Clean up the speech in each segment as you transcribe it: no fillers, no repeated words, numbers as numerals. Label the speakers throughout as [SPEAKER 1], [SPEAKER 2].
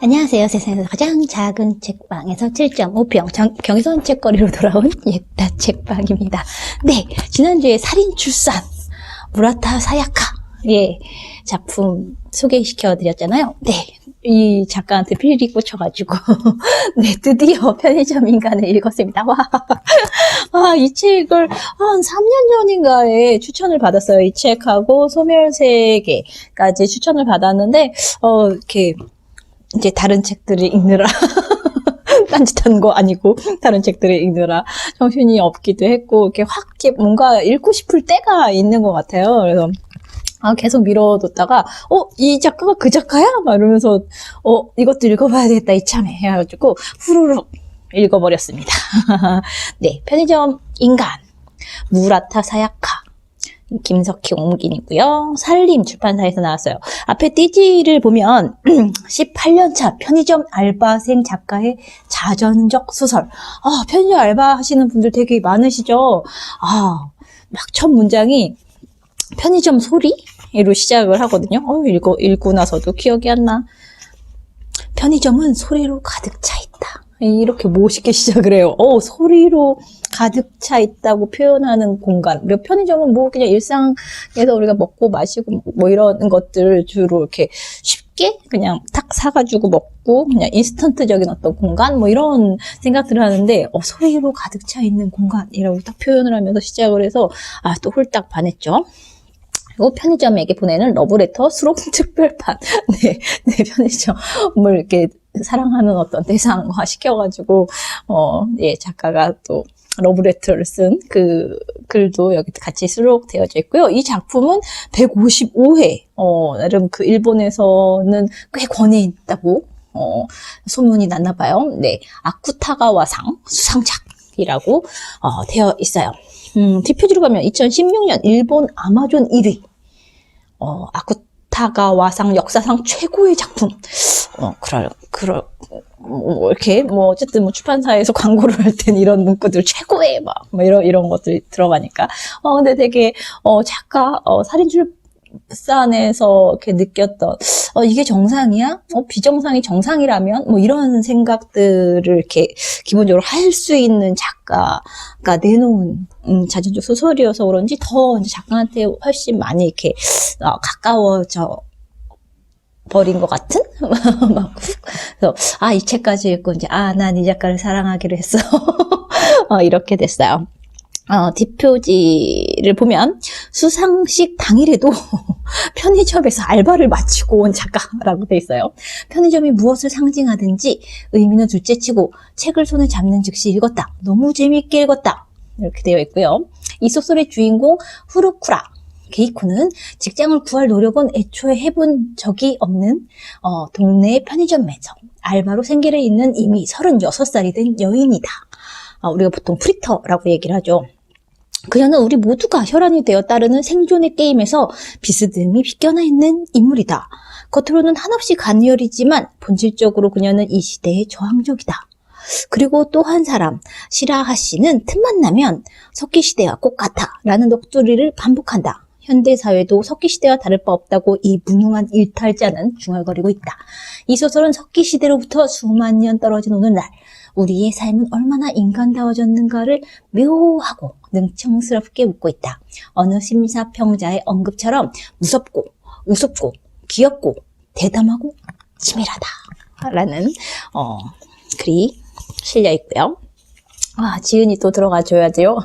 [SPEAKER 1] 안녕하세요. 세상에서 가장 작은 책방에서 7.5평 경선 책거리로 돌아온 예따 책방입니다. 네, 지난주에 살인출산 무라타 사야카의 작품 소개시켜드렸잖아요. 네, 이 작가한테 필이 꽂혀가지고 네, 드디어 편의점 인간을 읽었습니다. 와, 이 책을 한 3년 전인가에 추천을 받았어요. 이 책하고 소멸세계까지 추천을 받았는데 이렇게 이제 다른 책들을 읽느라 딴짓한 거 아니고 다른 책들을 읽느라 정신이 없기도 했고 이렇게 확 뭔가 읽고 싶을 때가 있는 것 같아요. 그래서 계속 미뤄뒀다가 이 작가가 그 작가야? 막 이러면서 이것도 읽어봐야 되겠다 이참에 해가지고 후루룩 읽어버렸습니다. 네, 편의점 인간 무라타 사야카 김석희 옹긴이고요. 살림 출판사에서 나왔어요. 앞에 띠지를 보면 18년차 편의점 알바생 작가의 자전적 소설. 편의점 알바 하시는 분들 되게 많으시죠? 막 첫 문장이 편의점 소리로 시작을 하거든요. 읽고 나서도 기억이 안 나. 편의점은 소리로 가득 차 있다. 이렇게 멋있게 시작을 해요. 소리로 가득 차 있다고 표현하는 공간. 편의점은 뭐 그냥 일상에서 우리가 먹고 마시고 뭐 이런 것들 주로 이렇게 쉽게 그냥 탁 사가지고 먹고 그냥 인스턴트적인 어떤 공간 뭐 이런 생각들을 하는데 소리로 가득 차 있는 공간이라고 딱 표현을 하면서 시작을 해서 또 홀딱 반했죠. 그리고 편의점에게 보내는 러브레터 수록 특별판. 네, 편의점을 이렇게 사랑하는 어떤 대상화 시켜가지고, 예, 작가가 또 러브레터를 쓴 그 글도 여기 같이 수록되어져 있고요. 이 작품은 155회, 나름 그 일본에서는 꽤 권위 있다고, 소문이 났나 봐요. 네, 아쿠타가와상 수상작이라고, 되어 있어요. 뒷표지로 가면 2016년 일본 아마존 1위, 아쿠타가와상 역사상 최고의 작품. 이렇게, 어쨌든 출판사에서 광고를 할 땐 이런 문구들 최고의, 이런 것들이 들어가니까. 근데 되게, 작가, 살인출산에서 이렇게 느꼈던, 이게 정상이야? 비정상이 정상이라면? 이런 생각들을 이렇게 기본적으로 할 수 있는 작가가 내놓은, 자전적 소설이어서 그런지 더 이제 작가한테 훨씬 많이 이렇게, 가까워져 버린 것 같은? 그래서, 이 책까지 읽고, 이제, 난 이 작가를 사랑하기로 했어. 이렇게 됐어요. 뒷표지를 보면, 수상식 당일에도 편의점에서 알바를 마치고 온 작가라고 돼 있어요. 편의점이 무엇을 상징하든지 의미는 둘째치고, 책을 손에 잡는 즉시 읽었다. 너무 재미있게 읽었다. 이렇게 되어 있고요. 이 소설의 주인공, 후루쿠라. 게이코는 직장을 구할 노력은 애초에 해본 적이 없는 동네의 편의점 매점 알바로 생계를 잇는 이미 36살이 된 여인이다. 우리가 보통 프리터라고 얘기를 하죠. 그녀는 우리 모두가 혈안이 되어 따르는 생존의 게임에서 비스듬히 비껴나 있는 인물이다. 겉으로는 한없이 간이열이지만 본질적으로 그녀는 이 시대의 저항적이다. 그리고 또 한 사람, 시라하 씨는 틈만 나면 석기시대와 꼭 같아 라는 넋두리를 반복한다. 현대사회도 석기시대와 다를 바 없다고 이 무능한 일탈자는 중얼거리고 있다. 이 소설은 석기시대로부터 수만 년 떨어진 오늘날 우리의 삶은 얼마나 인간다워졌는가를 묘하고 능청스럽게 묻고 있다. 어느 심사평자의 언급처럼 무섭고 우습고 귀엽고 대담하고 치밀하다 라는 글이 실려 있고요. 지은이 또 들어가 줘야지요.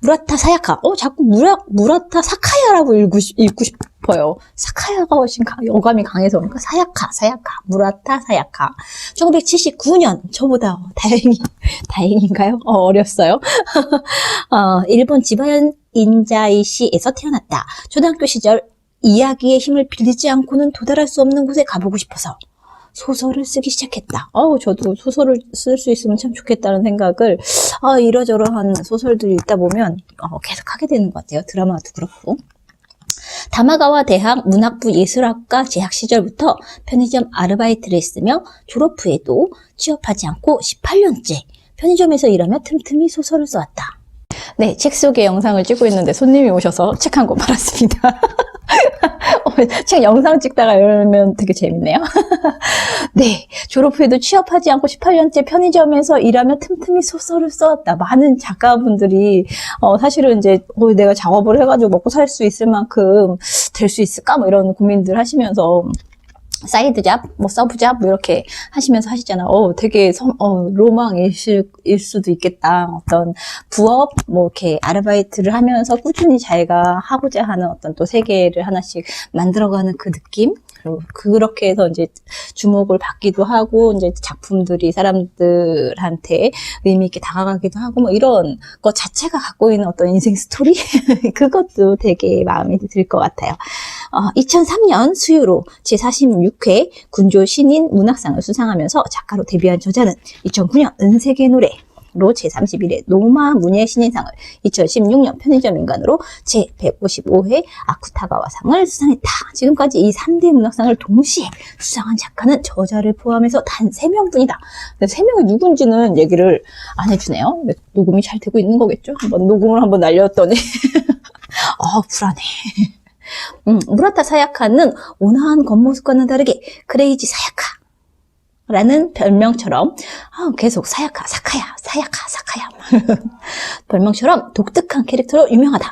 [SPEAKER 1] 무라타 사야카. 자꾸 무라타 사카야라고 읽고 싶어요. 사카야가 훨씬 어감이 강해서 그러니까 사야카. 무라타 사야카. 1979년. 저보다 다행인가요? 어렸어요. 일본 지바현 인자이시에서 태어났다. 초등학교 시절 이야기의 힘을 빌리지 않고는 도달할 수 없는 곳에 가보고 싶어서 소설을 쓰기 시작했다. 저도 소설을 쓸 수 있으면 참 좋겠다는 생각을 이러저러한 소설들 읽다 보면 계속 하게 되는 것 같아요. 드라마도 그렇고. 다마가와 대학 문학부 예술학과 재학 시절부터 편의점 아르바이트를 했으며 졸업 후에도 취업하지 않고 18년째 편의점에서 일하며 틈틈이 소설을 써왔다. 네, 책 소개 영상을 찍고 있는데 손님이 오셔서 책 한 권 팔았습니다. 책 영상 찍다가 이러면 되게 재밌네요. 네, 졸업 후에도 취업하지 않고 18년째 편의점에서 일하며 틈틈이 소설을 써왔다. 많은 작가분들이 사실은 이제 내가 작업을 해가지고 먹고 살 수 있을 만큼 될 수 있을까? 뭐 이런 고민들 하시면서 사이드 잡, 뭐 서브 잡, 뭐 이렇게 하시면서 하시잖아요. 되게 로망일 수도 있겠다. 어떤 부업, 뭐 이렇게 아르바이트를 하면서 꾸준히 자기가 하고자 하는 어떤 또 세계를 하나씩 만들어가는 그 느낌? 그렇게 해서 이제 주목을 받기도 하고, 이제 작품들이 사람들한테 의미 있게 다가가기도 하고, 뭐 이런 것 자체가 갖고 있는 어떤 인생 스토리? 그것도 되게 마음에 들 것 같아요. 2003년 수유로 제46회 군조 신인 문학상을 수상하면서 작가로 데뷔한 저자는 2009년 은색의 노래로 제31회 노마 문예 신인상을, 2016년 편의점 인간으로 제155회 아쿠타가와상을 수상했다. 지금까지 이 3대 문학상을 동시에 수상한 작가는 저자를 포함해서 단 3명뿐이다. 근데 3명이 누군지는 얘기를 안 해주네요. 녹음이 잘 되고 있는 거겠죠? 녹음을 한번 날렸더니 불안해. 무라타 사야카는 온화한 겉모습과는 다르게 크레이지 사야카라는 별명처럼 계속 사야카, 사카야, 사야카, 사카야 별명처럼 독특한 캐릭터로 유명하다.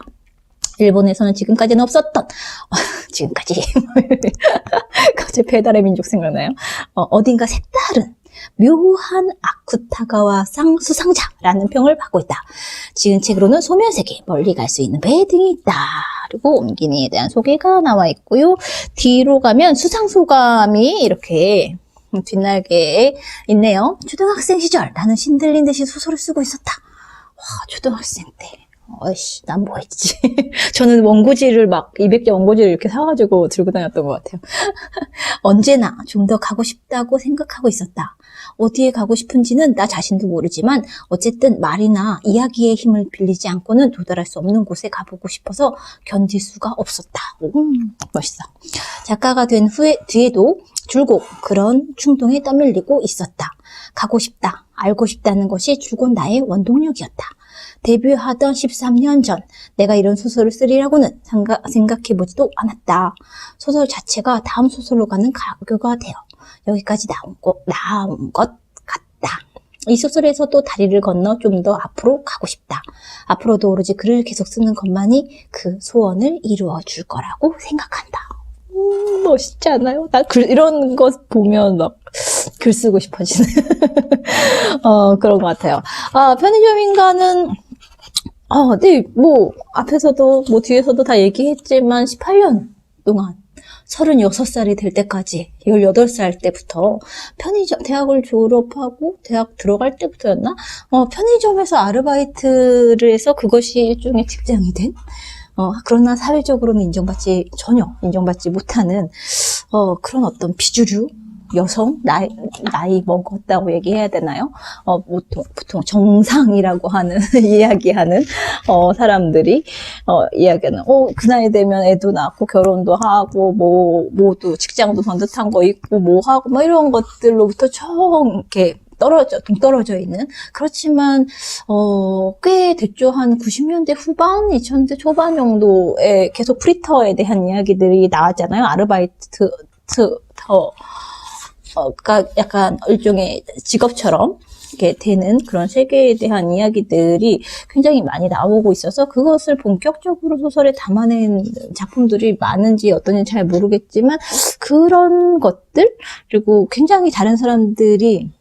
[SPEAKER 1] 일본에서는 지금까지는 없었던 지금까지 갑자기 배달의 민족 생각나요. 어딘가 색다른 묘한 아쿠타가와상 수상자라는 평을 받고 있다. 지은 책으로는 소멸세계, 멀리 갈 수 있는 배 등이 있다. 그리고 옴기니에 대한 소개가 나와 있고요. 뒤로 가면 수상소감이 이렇게 뒷날개에 있네요. 초등학생 시절 나는 신들린 듯이 소설을 쓰고 있었다. 와, 초등학생 때. 난 뭐 했지? 저는 원고지를 막 200개 원고지를 이렇게 사가지고 들고 다녔던 것 같아요. 언제나 좀 더 가고 싶다고 생각하고 있었다. 어디에 가고 싶은지는 나 자신도 모르지만 어쨌든 말이나 이야기의 힘을 빌리지 않고는 도달할 수 없는 곳에 가보고 싶어서 견딜 수가 없었다. 멋있어. 작가가 된 뒤에도 줄곧 그런 충동에 떠밀리고 있었다. 가고 싶다, 알고 싶다는 것이 줄곧 나의 원동력이었다. 데뷔하던 13년 전 내가 이런 소설을 쓰리라고는 생각해보지도 않았다. 소설 자체가 다음 소설로 가는 가교가 되어 여기까지 나온 것 같다. 이 소설에서도 다리를 건너 좀 더 앞으로 가고 싶다. 앞으로도 오로지 글을 계속 쓰는 것만이 그 소원을 이루어 줄 거라고 생각한다. 멋있지 않아요? 나 이런 거 보면 막 글 쓰고 싶어지는 그런 것 같아요. 편의점 인간은 네, 뭐 앞에서도 뭐 뒤에서도 다 얘기했지만 18년 동안 36살이 될 때까지 18살 때부터 대학을 졸업하고 대학 들어갈 때부터였나? 편의점에서 아르바이트를 해서 그것이 일종의 직장이 된 그러나 사회적으로는 전혀 인정받지 못하는 그런 어떤 비주류 여성, 나이 먹었다고 얘기해야 되나요? 보통 정상이라고 하는, 이야기하는, 사람들이, 이야기하는, 그 나이 되면 애도 낳고 결혼도 하고, 모두 직장도 번듯한 거 있고, 뭐 하고, 막 이런 것들로부터 이렇게 동떨어져 있는. 그렇지만, 꽤 됐죠. 한 90년대 후반, 2000년대 초반 정도에 계속 프리터에 대한 이야기들이 나왔잖아요. 아르바이트, 약간 일종의 직업처럼 이렇게 되는 그런 세계에 대한 이야기들이 굉장히 많이 나오고 있어서 그것을 본격적으로 소설에 담아낸 작품들이 많은지 어떤지 잘 모르겠지만 그런 것들, 그리고 굉장히 다른 사람들이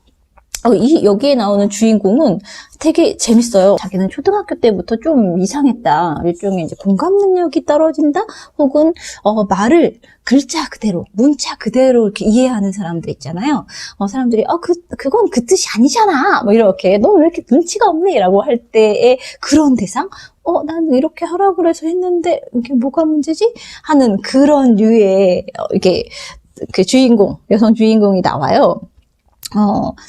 [SPEAKER 1] 여기에 나오는 주인공은 되게 재밌어요. 자기는 초등학교 때부터 좀 이상했다. 일종의 이제 공감 능력이 떨어진다? 혹은, 말을 글자 그대로, 문자 그대로 이렇게 이해하는 사람들 있잖아요. 사람들이, 그건 그 뜻이 아니잖아. 뭐 이렇게, 너 왜 이렇게 눈치가 없니? 라고 할 때의 그런 대상? 난 이렇게 하라고 그래서 했는데, 이게 뭐가 문제지? 하는 그런 류의, 이게, 그 여성 주인공이 나와요.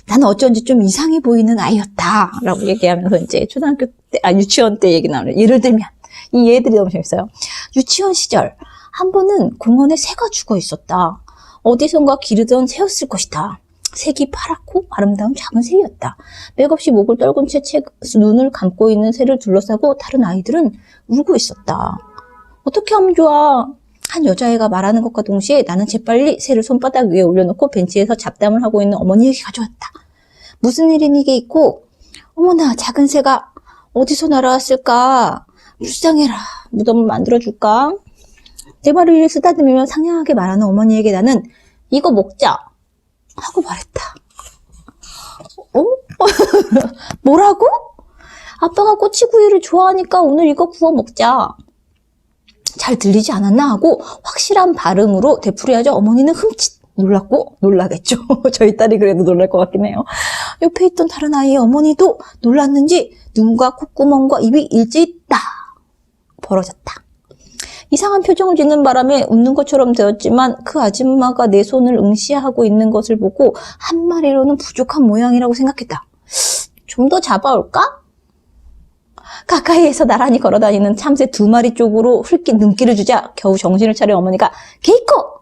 [SPEAKER 1] 나는 어쩐지 좀 이상해 보이는 아이였다. 라고 얘기하면서 이제 초등학교 때, 유치원 때 얘기 나오는. 예를 들면, 이 얘들이 너무 재밌어요. 유치원 시절, 한 번은 공원에 새가 죽어 있었다. 어디선가 기르던 새였을 것이다. 색이 파랗고 아름다운 작은 새였다. 맥없이 목을 떨군 채 눈을 감고 있는 새를 둘러싸고 다른 아이들은 울고 있었다. 어떻게 하면 좋아? 한 여자애가 말하는 것과 동시에 나는 재빨리 새를 손바닥 위에 올려놓고 벤치에서 잡담을 하고 있는 어머니에게 가져왔다. 무슨 일이니 이게 있고, 어머나 작은 새가 어디서 날아왔을까? 불쌍해라. 무덤을 만들어줄까? 내 머리를 쓰다듬으며 상냥하게 말하는 어머니에게 나는 이거 먹자 하고 말했다. 뭐라고? 아빠가 꼬치구이를 좋아하니까 오늘 이거 구워 먹자. 잘 들리지 않았나 하고 확실한 발음으로 되풀이하자 어머니는 흠칫 놀랐고 놀라겠죠. 저희 딸이 그래도 놀랄 것 같긴 해요. 옆에 있던 다른 아이의 어머니도 놀랐는지 눈과 콧구멍과 입이 일제히 딱 벌어졌다. 이상한 표정을 짓는 바람에 웃는 것처럼 되었지만 그 아줌마가 내 손을 응시하고 있는 것을 보고 한 마리로는 부족한 모양이라고 생각했다. 좀 더 잡아올까? 가까이에서 나란히 걸어다니는 참새 2마리 쪽으로 흘낏 눈길을 주자 겨우 정신을 차려 어머니가 개이코!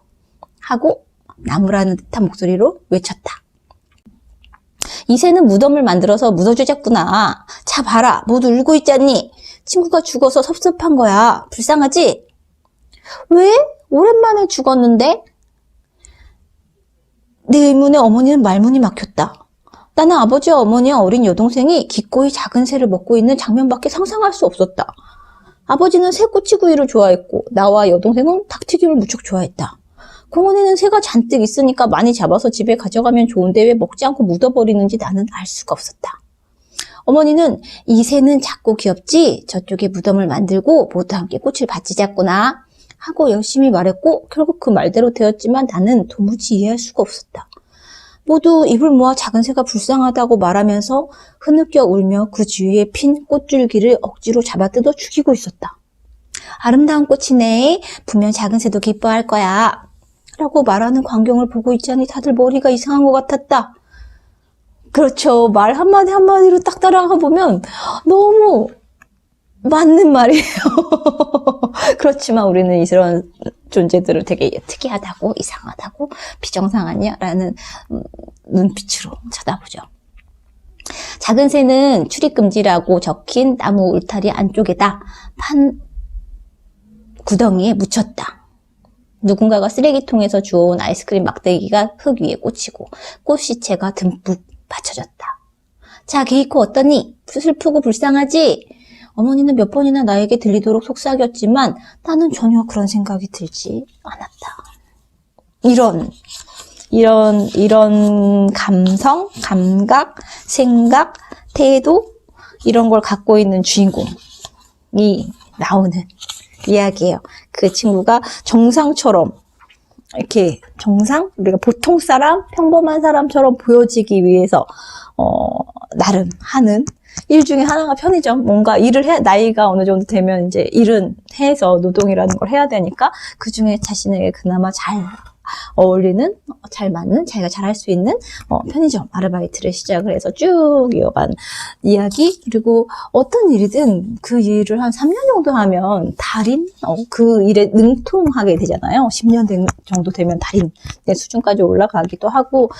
[SPEAKER 1] 하고 나무라는 듯한 목소리로 외쳤다. 이 새는 무덤을 만들어서 묻어주자꾸나. 자 봐라 모두 울고 있잖니. 친구가 죽어서 섭섭한 거야. 불쌍하지? 왜? 오랜만에 죽었는데? 내 의문에 어머니는 말문이 막혔다. 나는 아버지와 어머니와 어린 여동생이 기꺼이 작은 새를 먹고 있는 장면밖에 상상할 수 없었다. 아버지는 새꼬치구이를 좋아했고 나와 여동생은 닭튀김을 무척 좋아했다. 공원에는 새가 잔뜩 있으니까 많이 잡아서 집에 가져가면 좋은데 왜 먹지 않고 묻어버리는지 나는 알 수가 없었다. 어머니는 이 새는 작고 귀엽지? 저쪽에 무덤을 만들고 모두 함께 꽃을 바치자꾸나 하고 열심히 말했고 결국 그 말대로 되었지만 나는 도무지 이해할 수가 없었다. 모두 입을 모아 작은 새가 불쌍하다고 말하면서 흐느껴 울며 그 주위에 핀 꽃줄기를 억지로 잡아뜯어 죽이고 있었다. 아름다운 꽃이네. 분명 작은 새도 기뻐할 거야. 라고 말하는 광경을 보고 있자니 다들 머리가 이상한 것 같았다. 그렇죠. 말 한마디 한마디로 딱 따라가 보면 너무 맞는 말이에요. 그렇지만 우리는 이런 존재들을 되게 특이하다고, 이상하다고, 비정상하냐? 라는 눈빛으로 쳐다보죠. 작은 새는 출입금지라고 적힌 나무 울타리 안쪽에다 판 구덩이에 묻혔다. 누군가가 쓰레기통에서 주워온 아이스크림 막대기가 흙 위에 꽂히고 꽃시체가 듬뿍 받쳐졌다. 자, 게이코 어떠니? 슬프고 불쌍하지? 어머니는 몇 번이나 나에게 들리도록 속삭였지만 나는 전혀 그런 생각이 들지 않았다. 이런 감성, 감각, 생각, 태도 이런 걸 갖고 있는 주인공이 나오는 이야기예요. 그 친구가 정상처럼 이렇게 우리가 보통 사람, 평범한 사람처럼 보여지기 위해서 나름 하는 일 중에 하나가 편의점. 뭔가 나이가 어느 정도 되면 이제 일은 해서 노동이라는 걸 해야 되니까 그 중에 자신에게 그나마 잘 어울리는, 잘 맞는, 자기가 잘할 수 있는 편의점 아르바이트를 시작을 해서 쭉 이어간 이야기. 그리고 어떤 일이든 그 일을 한 3년 정도 하면 달인, 그 일에 능통하게 되잖아요. 10년 정도 되면 달인의 수준까지 올라가기도 하고,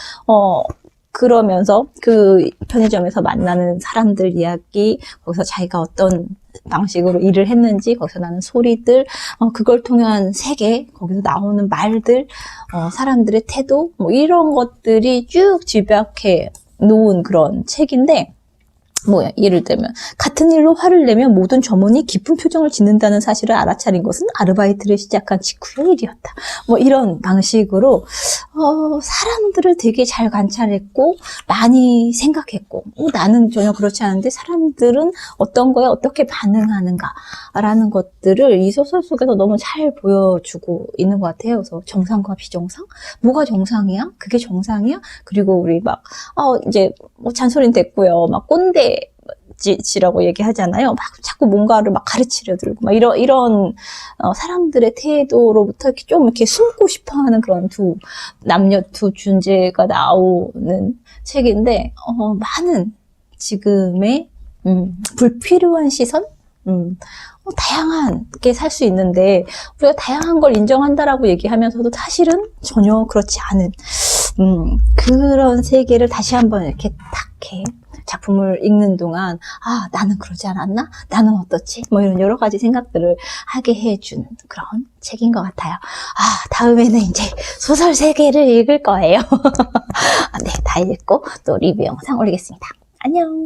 [SPEAKER 1] 그러면서 그 편의점에서 만나는 사람들 이야기, 거기서 자기가 어떤 방식으로 일을 했는지, 거기서 나는 소리들, 그걸 통한 세계, 거기서 나오는 말들, 사람들의 태도, 뭐 이런 것들이 쭉 집약해 놓은 그런 책인데, 예를 들면 같은 일로 화를 내면 모든 점원이 기쁜 표정을 짓는다는 사실을 알아차린 것은 아르바이트를 시작한 직후의 일이었다. 이런 방식으로 사람들을 되게 잘 관찰했고 많이 생각했고, 나는 전혀 그렇지 않은데 사람들은 어떤 거에 어떻게 반응하는가라는 것들을 이 소설 속에서 너무 잘 보여주고 있는 것 같아요. 그래서 정상과 비정상? 뭐가 정상이야? 그게 정상이야? 그리고 우리 이제 잔소리는 됐고요. 꼰대 지라고 얘기하잖아요. 막 자꾸 뭔가를 막 가르치려 들고, 이런 사람들의 태도로부터 이렇게 숨고 싶어 하는 그런 남녀 두 존재가 나오는 책인데, 많은 지금의, 불필요한 시선? 다양하게 살 수 있는데, 우리가 다양한 걸 인정한다라고 얘기하면서도 사실은 전혀 그렇지 않은, 그런 세계를 다시 한번 이렇게 탁 해. 작품을 읽는 동안, 아, 나는 그러지 않았나? 나는 어떻지? 뭐 이런 여러 가지 생각들을 하게 해준 그런 책인 것 같아요. 아, 다음에는 이제 소설 세계를 읽을 거예요. 네, 다 읽고 또 리뷰 영상 올리겠습니다. 안녕!